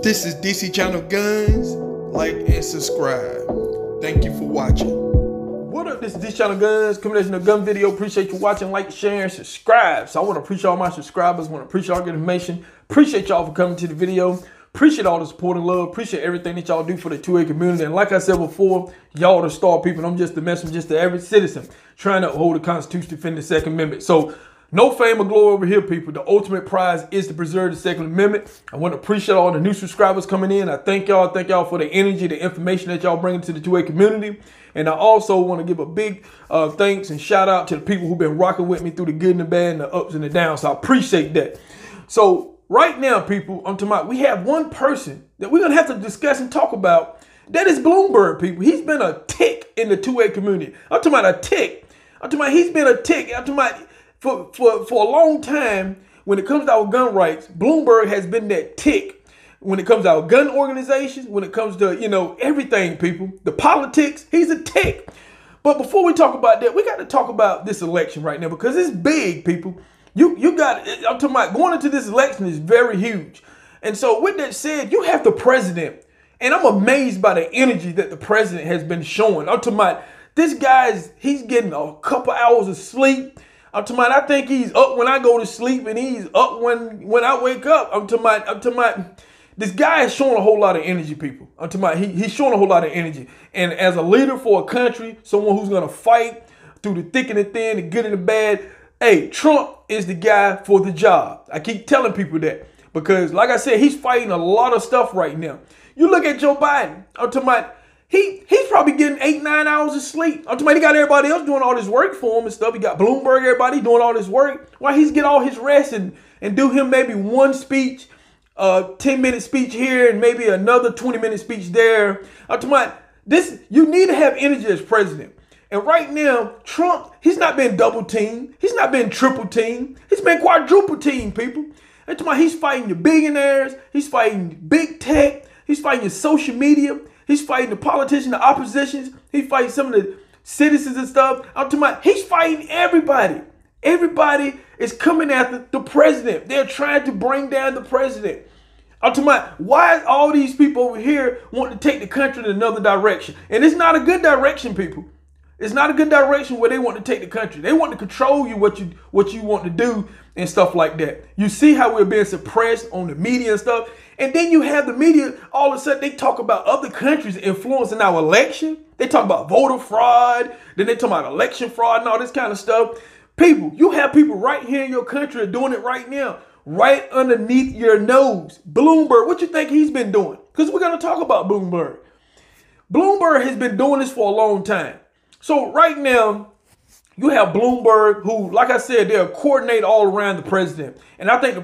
This is DC Channel Guns. Like and subscribe. Thank you for watching. What up, this is DC Channel Guns, combination of gun video. Appreciate you watching, like, share, and subscribe. So I want to appreciate all my subscribers, want to appreciate all the information. Appreciate y'all for coming to the video. Appreciate all the support and love. Appreciate everything that y'all do for the 2A community. And like I said before, y'all the star people. I'm just the messenger, just the average citizen trying to uphold the Constitution, defend the Second Amendment. So no fame or glory over here, people. The ultimate prize is to preserve the Second Amendment. I want to appreciate all the new subscribers coming in. I thank y'all for the energy, the information that y'all bringing to the 2A community. And I also want to give a big thanks and shout out to the people who've been rocking with me through the good and the bad and the ups and the downs. So I appreciate that. So right now, people, I'm talking about, we have one person that we're going to have to discuss and talk about. That is Bloomberg, people. He's been a tick in the 2A community. I'm talking about a tick. I'm talking about he's been a tick. I'm talking about for a long time, when it comes to our gun rights, Bloomberg has been that tick. When it comes to our gun organizations, when it comes to, everything, people, the politics, he's a tick. But before we talk about that, we got to talk about this election right now because it's big, people. You got, I'm talking about going into this election is very huge. And so with that said, you have the president, and I'm amazed by the energy that the president has been showing. I'm talking about this guy's, he's getting a couple hours of sleep. I'm talking about, I think he's up when I go to sleep and he's up when I wake up. I'm talking about, this guy is showing a whole lot of energy, people. I'm talking about, he's showing a whole lot of energy. And as a leader for a country, someone who's going to fight through the thick and the thin, the good and the bad, hey, Trump is the guy for the job. I keep telling people that because, like I said, he's fighting a lot of stuff right now. You look at Joe Biden, I'm talking about, he's probably getting 8-9 hours of sleep. I'm talking about, he got everybody else doing all this work for him and stuff. He got Bloomberg, everybody doing all this work. Why he's get all his rest and do him maybe one speech, 10-minute speech here and maybe another 20-minute speech there. I'm talking about this, you need to have energy as president. And right now, Trump, he's not been double teamed. He's not been triple teamed. He's been quadruple teamed, people. I'm talking about, he's fighting the billionaires. He's fighting big tech. He's fighting your social media. He's fighting the politicians, the oppositions. He's fighting some of the citizens and stuff. I'm talking about, he's fighting everybody. Everybody is coming after the president. They're trying to bring down the president. I'm talking about, why all these people over here want to take the country in another direction? And it's not a good direction, people. It's not a good direction where they want to take the country. They want to control you, what you want to do and stuff like that. You see how we're being suppressed on the media and stuff. And then you have the media, all of a sudden they talk about other countries influencing our election. They talk about voter fraud. Then they talk about election fraud and all this kind of stuff. People, you have people right here in your country doing it right now, right underneath your nose. Bloomberg, what you think he's been doing? Because we're going to talk about Bloomberg. Bloomberg has been doing this for a long time. So right now, you have Bloomberg who, like I said, they'll coordinate all around the president. And I think the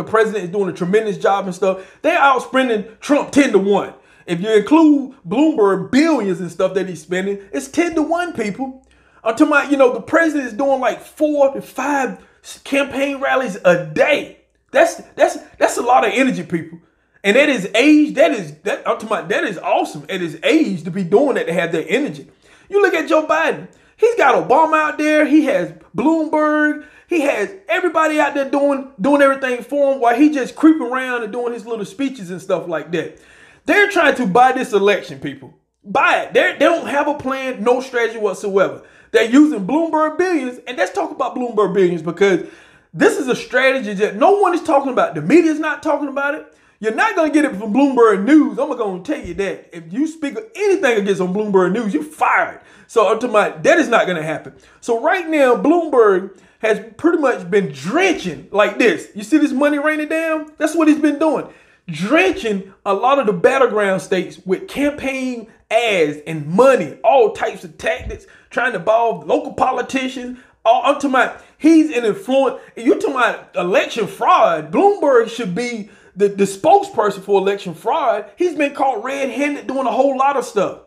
president is doing a tremendous job and stuff. They're outspending Trump 10-1. If you include Bloomberg billions and stuff that he's spending, it's 10-1, people. I'm talking about, the president is doing like 4 to 5 campaign rallies a day. That's a lot of energy, people. And at his age, I'm talking about, that is awesome at his age to be doing that, to have that energy. You look at Joe Biden. He's got Obama out there. He has Bloomberg. He has everybody out there doing everything for him while he just creeping around and doing his little speeches and stuff like that. They're trying to buy this election, people. Buy it. They don't have a plan, no strategy whatsoever. They're using Bloomberg billions. And let's talk about Bloomberg billions because this is a strategy that no one is talking about. The media's not talking about it. You're not going to get it from Bloomberg News. I'm going to tell you that. If you speak of anything against on Bloomberg News, you're fired. So I'm talking about, that is not going to happen. So right now, Bloomberg has pretty much been drenching like this. You see this money raining down? That's what he's been doing. Drenching a lot of the battleground states with campaign ads and money, all types of tactics, trying to involve local politicians. I'm talking about, he's an influence. You're talking about election fraud. Bloomberg should be the spokesperson for election fraud. He's been caught red-handed doing a whole lot of stuff.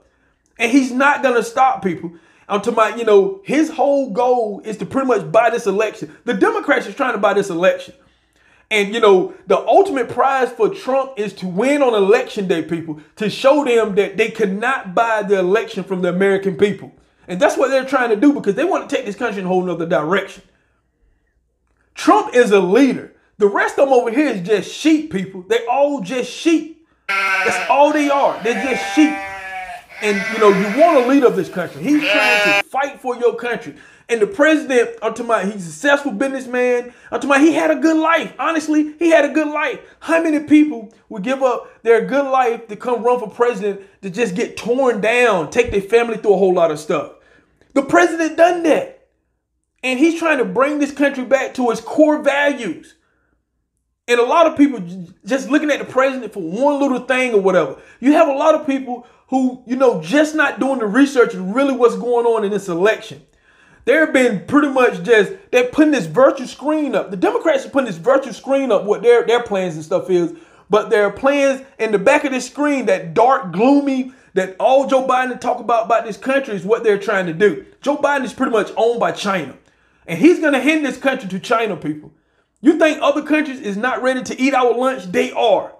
And he's not going to stop, people. I'm talking about, his whole goal is to pretty much buy this election. The Democrats is trying to buy this election. And, the ultimate prize for Trump is to win on election day, people, to show them that they cannot buy the election from the American people. And that's what they're trying to do because they want to take this country in a whole nother direction. Trump is a leader. The rest of them over here is just sheep, people. They all just sheep. That's all they are. They're just sheep. And, you know, you want a leader of this country. He's trying to fight for your country. And the president, I'm talking about, he's a successful businessman. I'm talking about, he had a good life. Honestly, he had a good life. How many people would give up their good life to come run for president to just get torn down, take their family through a whole lot of stuff? The president done that. And he's trying to bring this country back to its core values. And a lot of people just looking at the president for one little thing or whatever. You have a lot of people who, you know, just not doing the research and really what's going on in this election. They've been pretty much they're putting this virtual screen up. The Democrats are putting this virtual screen up, what their plans and stuff is. But their plans in the back of this screen, that dark, gloomy, that all Joe Biden talk about this country is what they're trying to do. Joe Biden is pretty much owned by China. And he's going to hand this country to China, people. You think other countries is not ready to eat our lunch? They are.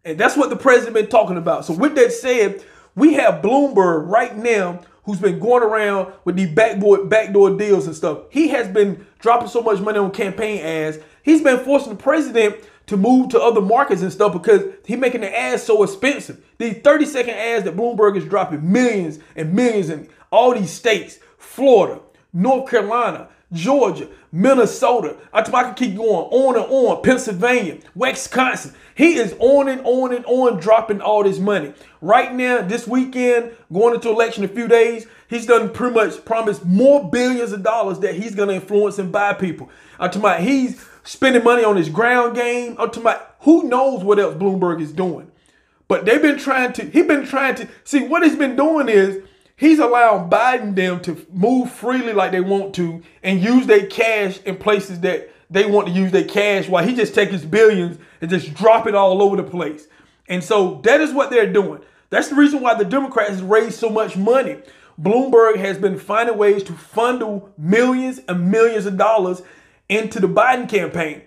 And that's what the president been talking about. So with that said, we have Bloomberg right now who's been going around with these backdoor deals and stuff. He has been dropping so much money on campaign ads. He's been forcing the president to move to other markets and stuff because he's making the ads so expensive. These 30-second ads that Bloomberg is dropping millions and millions in all these states, Florida, North Carolina, Georgia, Minnesota. I can keep going on and on. Pennsylvania, Wisconsin. He is on and on and on dropping all this money. Right now, this weekend, going into election in a few days, he's done pretty much promised more billions of dollars that he's going to influence and buy people. I'm talking about he's spending money on his ground game. I'm talking about who knows what else Bloomberg is doing. But he's been trying to, see what he's been doing is, he's allowing Biden them to move freely like they want to and use their cash in places that they want to use their cash while he just takes his billions and just drop it all over the place. And so that is what they're doing. That's the reason why the Democrats raised so much money. Bloomberg has been finding ways to funnel millions and millions of dollars into the Biden campaign.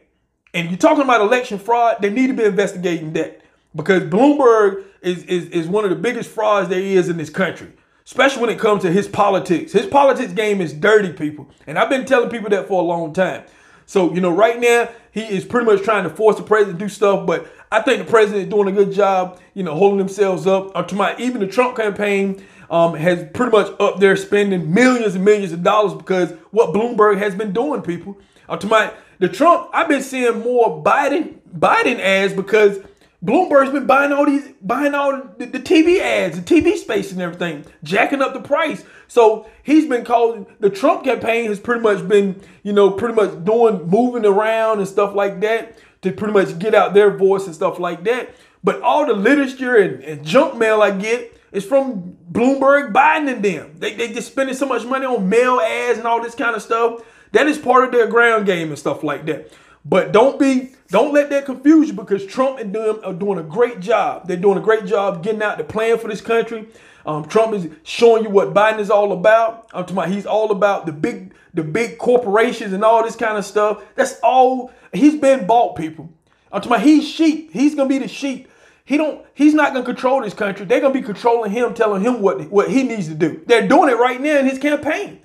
And you're talking about election fraud, they need to be investigating that because Bloomberg is one of the biggest frauds there is in this country. Especially when it comes to his politics. His politics game is dirty, people. And I've been telling people that for a long time. So, you know, right now, he is pretty much trying to force the president to do stuff. But I think the president is doing a good job, you know, holding themselves up. Even the Trump campaign has pretty much up there spending millions and millions of dollars because what Bloomberg has been doing, people. The Trump, I've been seeing more Biden ads because Bloomberg's been buying all the TV ads, the TV space and everything, jacking up the price. So he's been calling, the Trump campaign has pretty much been, you know, moving around and stuff like that to pretty much get out their voice and stuff like that. But all the literature and junk mail I get is from Bloomberg, Biden and them. They just spending so much money on mail ads and all this kind of stuff. That is part of their ground game and stuff like that. But don't let that confuse you because Trump and them are doing a great job. They're doing a great job getting out the plan for this country. Trump is showing you what Biden is all about. I'm talking about he's all about the big corporations and all this kind of stuff. That's all. He's been bought, people. I'm talking about he's sheep. He's gonna be the sheep. He's not gonna control this country. They're gonna be controlling him, telling him what he needs to do. They're doing it right now in his campaign.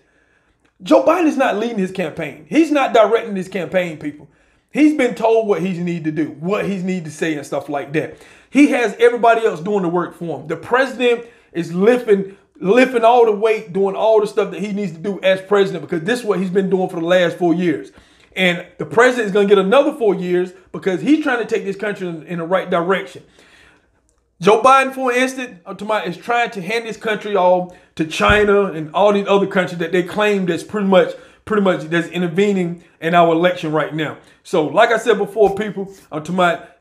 Joe Biden is not leading his campaign. He's not directing his campaign, people. He's been told what he needs to do, what he needs to say and stuff like that. He has everybody else doing the work for him. The president is lifting all the weight, doing all the stuff that he needs to do as president because this is what he's been doing for the last 4 years. And the president is going to get another 4 years because he's trying to take this country in the right direction. Joe Biden, for instance, is trying to hand this country all to China and all these other countries that they claim that's pretty much that's intervening in our election right now. So like I said before, people,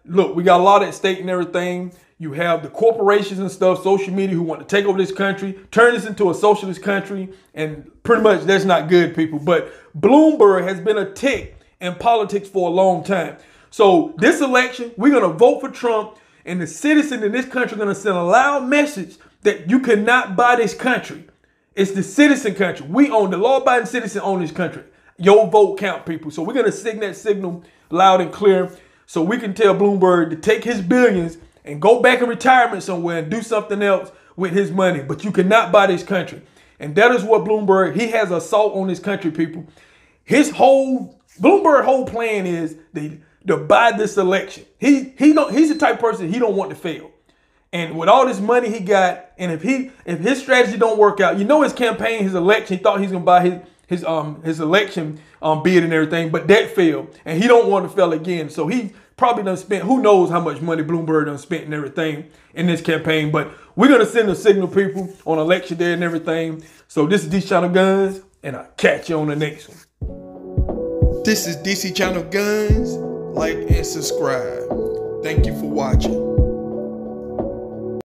look, we got a lot at stake and everything. You have the corporations and stuff, social media who want to take over this country, turn this into a socialist country. And pretty much that's not good, people. But Bloomberg has been a tick in politics for a long time. So this election, we're going to vote for Trump. And the citizens in this country are going to send a loud message that you cannot buy this country. It's the citizen country. We own, the law-abiding citizen own this country. Your vote count, people. So we're going to sing that signal loud and clear so we can tell Bloomberg to take his billions and go back in retirement somewhere and do something else with his money. But you cannot buy this country. And that is what Bloomberg, he has assault on this country, people. Bloomberg's whole plan is to buy this election. He's the type of person he don't want to fail. And with all this money he got, and if his strategy don't work out, you know his campaign, his election, he thought he's gonna buy his election bid and everything, but that failed, and he don't want to fail again. So he probably done spent, who knows how much money Bloomberg done spent and everything in this campaign. But we're gonna send a signal, people, on election day and everything. So this is DC Channel Guns, and I'll catch you on the next one. This is DC Channel Guns. Like and subscribe. Thank you for watching.